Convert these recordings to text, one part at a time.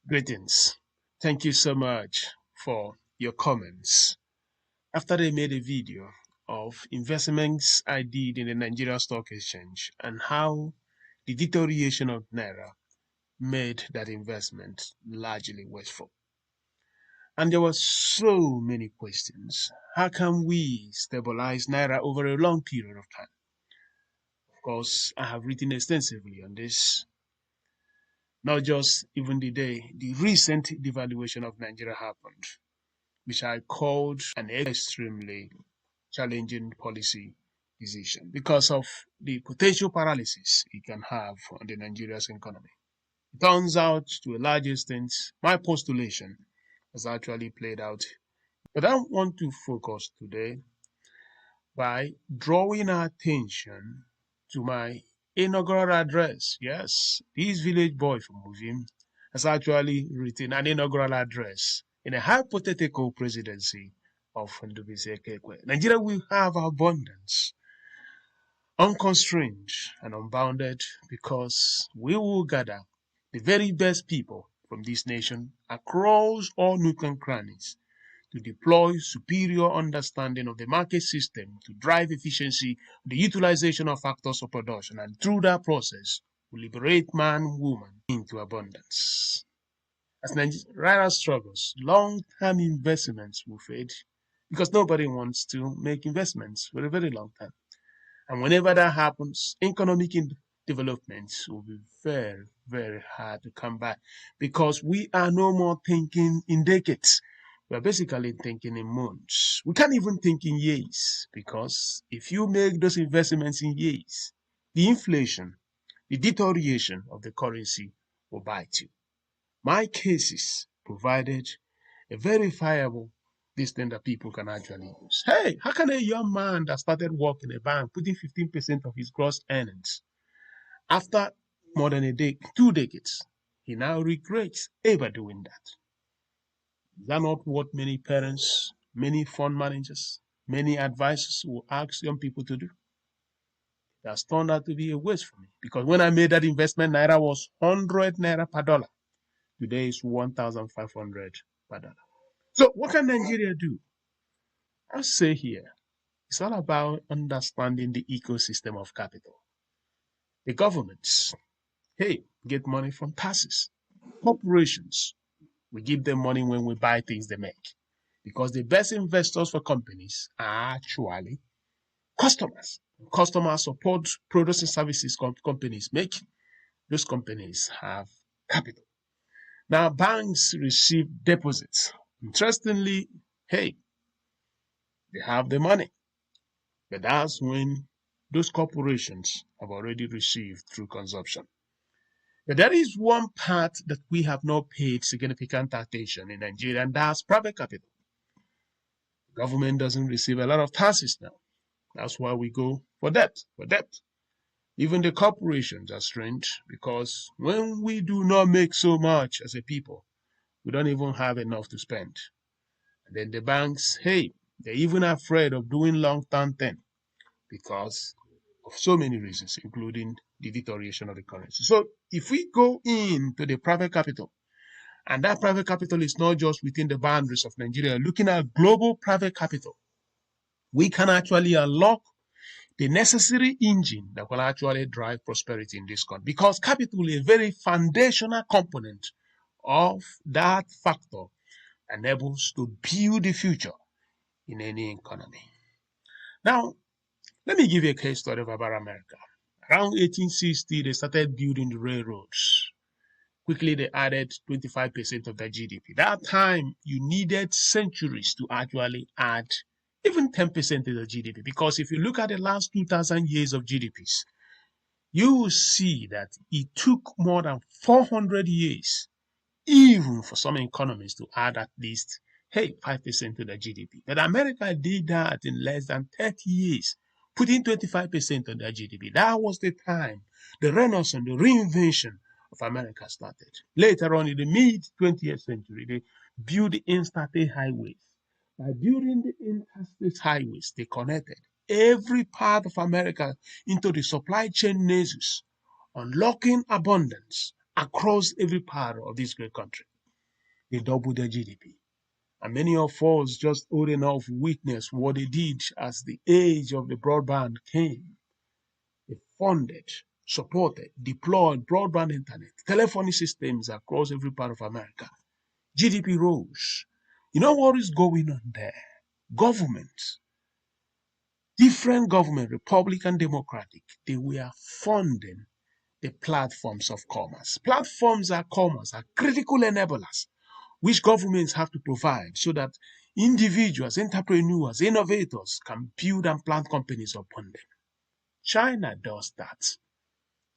Greetings. Thank you so much for your comments. After I made a video of investments I did in the Nigeria Stock Exchange and how the deterioration of Naira made that investment largely wasteful. And there were so many questions. How can we stabilize Naira over a long period of time? Of course, I have written extensively on this, not just even the day the recent devaluation of Nigeria happened, which I called an extremely challenging policy decision because of the potential paralysis it can have on the Nigeria's economy. It turns out, to a large extent, my postulation has actually played out. But I want to focus today by drawing our attention to my inaugural address. Yes, this village boy from Movim has actually written an inaugural address in a hypothetical presidency of Ndubisi Ekekwe. Nigeria will have abundance, unconstrained and unbounded, because we will gather the very best people from this nation across all nook and crannies to deploy superior understanding of the market system to drive efficiency, the utilization of factors of production, and through that process, we liberate man, woman into abundance. As Nigeria struggles, long-term investments will fade because nobody wants to make investments for a very long time. And whenever that happens, economic development will be very, very hard to come back because we are no more thinking in decades. We are basically thinking in months. We can't even think in years because if you make those investments in years, the inflation, the deterioration of the currency will bite you. My cases provided a verifiable thing that people can actually use. Hey, how can a young man that started work in a bank putting 15% of his gross earnings after more than 2 decades, he now regrets ever doing that? Is that not what many parents, many fund managers, many advisors will ask young people to do? It has turned out to be a waste for me because when I made that investment, Naira was 100 Naira per dollar. Today is 1,500 per dollar. So what can Nigeria do? I'll say here, it's all about understanding the ecosystem of capital. The governments, hey, get money from taxes. Corporations, we give them money when we buy things they make. Because the best investors for companies are actually customers. Customers support products and services companies make. Those companies have capital. Now, banks receive deposits. Interestingly, hey, they have the money. But that's when those corporations have already received through consumption. But there is one part that we have not paid significant attention in Nigeria, and that's private capital. The government doesn't receive a lot of taxes now. That's why we go for debt. Even the corporations are strange because when we do not make so much as a people, we don't even have enough to spend. And then the banks, hey, they're even afraid of doing long-term things because of so many reasons, including the deterioration of the currency. So if we go into the private capital, and that private capital is not just within the boundaries of Nigeria, looking at global private capital, we can actually unlock the necessary engine that will actually drive prosperity in this country. Because capital is a very foundational component of that factor enables to build the future in any economy. Now, let me give you a case study about America. Around 1860, they started building the railroads. Quickly, they added 25% of their GDP. That time, you needed centuries to actually add even 10% of the GDP. Because if you look at the last 2,000 years of GDPs, you will see that it took more than 400 years, even for some economies, to add at least, 5% to the GDP. But America did that in less than 30 years, putting 25% on their GDP. That was the time the renaissance, the reinvention of America started. Later on in the mid-20th century, they built the interstate highways. By building the interstate highways, they connected every part of America into the supply chain nexus, unlocking abundance across every part of this great country. They doubled their GDP. And many of us just old enough witness what they did as the age of the broadband came. They funded, supported, deployed broadband internet, telephony systems across every part of America. GDP rose. You know what is going on there? Governments, different government, Republican, Democratic, they were funding the platforms of commerce. Platforms are commerce, are critical enablers which governments have to provide so that individuals, entrepreneurs, innovators can build and plant companies upon them. China does that.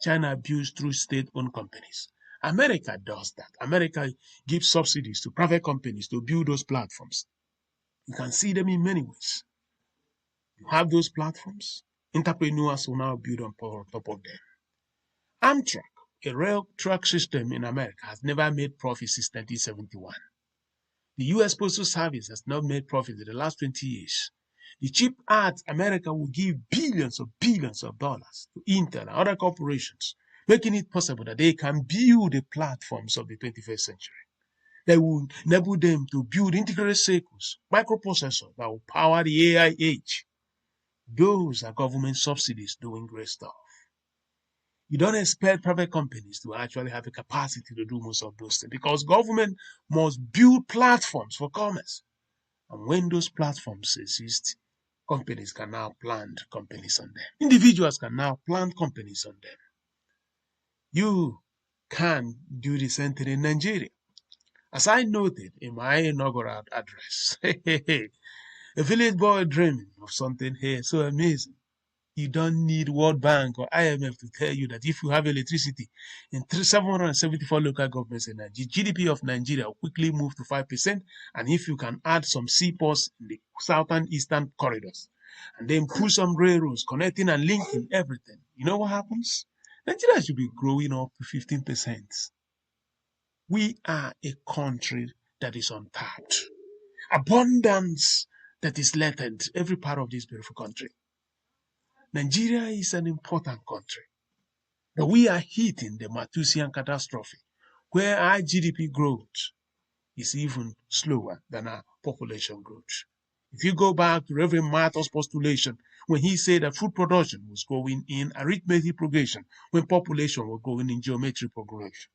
China builds through state-owned companies. America does that. America gives subsidies to private companies to build those platforms. You can see them in many ways. You have those platforms. Entrepreneurs will now build on top of them. Amtrak, a rail track system in America, has never made profit since 1971. The U.S. Postal Service has not made profit in the last 20 years. The cheap ads America will give billions of dollars to Intel and other corporations, making it possible that they can build the platforms of the 21st century. They will enable them to build integrated circuits, microprocessors that will power the AI age. Those are government subsidies doing great stuff. You don't expect private companies to actually have the capacity to do most of those things because government must build platforms for commerce. And when those platforms exist, companies can now plant companies on them. Individuals can now plant companies on them. You can do the same thing in Nigeria. As I noted in my inaugural address, a village boy dreaming of something here so amazing. You don't need World Bank or IMF to tell you that if you have electricity in 774 local governments in Nigeria, GDP of Nigeria will quickly move to 5%. And if you can add some seaports in the southern eastern corridors, and then put some railroads connecting and linking everything, you know what happens? Nigeria should be growing up to 15%. We are a country that is untapped. Abundance that is latent every part of this beautiful country. Nigeria is an important country, but we are hitting the Malthusian catastrophe, where our GDP growth is even slower than our population growth. If you go back to Reverend Martha's postulation, when he said that food production was going in arithmetic progression, when population was going in geometric progression,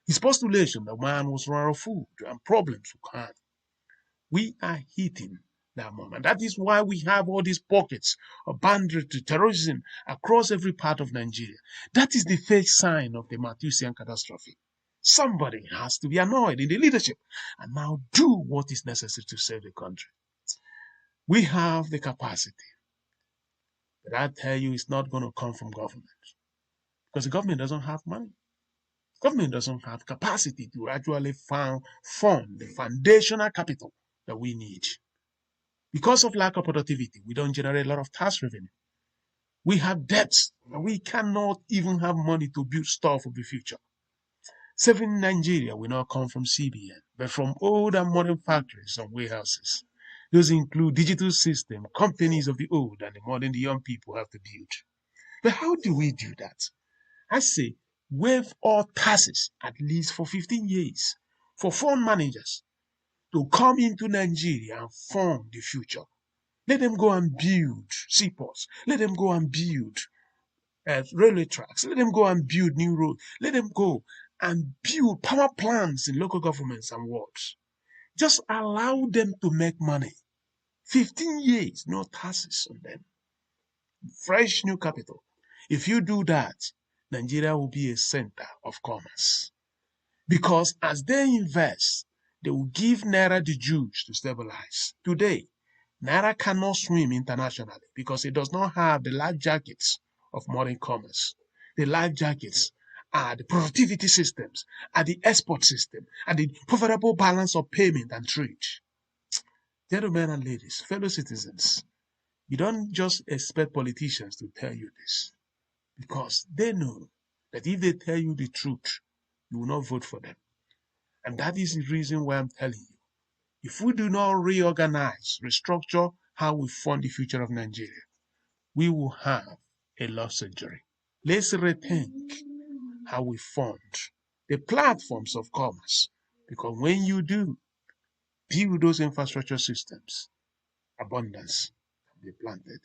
his postulation that man was run out of food and problems would come. We are hitting that moment. That is why we have all these pockets of banditry, terrorism across every part of Nigeria. That is the first sign of the Malthusian catastrophe. Somebody has to be annoyed in the leadership and now do what is necessary to save the country. We have the capacity, but I tell you, it's not going to come from government because the government doesn't have money. Government doesn't have capacity to actually fund the foundational capital that we need. Because of lack of productivity, we don't generate a lot of tax revenue. We have debts, and we cannot even have money to build stuff of the future. Saving Nigeria will not come from CBN, but from old and modern factories and warehouses. Those include digital systems, companies of the old and the modern the young people have to build. But how do we do that? I say, waive all taxes at least for 15 years for fund managers to come into Nigeria and fund the future. Let them go and build seaports. Let them go and build railway tracks. Let them go and build new roads. Let them go and build power plants in local governments and wards. Just allow them to make money. 15 years, no taxes on them. Fresh new capital. If you do that, Nigeria will be a center of commerce. Because as they invest, they will give Naira the juice to stabilize. Today, Naira cannot swim internationally because it does not have the life jackets of modern commerce. The life jackets are the productivity systems, are the export system, are the profitable balance of payment and trade. Gentlemen and ladies, fellow citizens, you don't just expect politicians to tell you this because they know that if they tell you the truth, you will not vote for them. And that is the reason why I'm telling you. If we do not reorganize, restructure how we fund the future of Nigeria, we will have a lost century. Let's rethink how we fund the platforms of commerce, Because when you do build those infrastructure systems, abundance can be planted.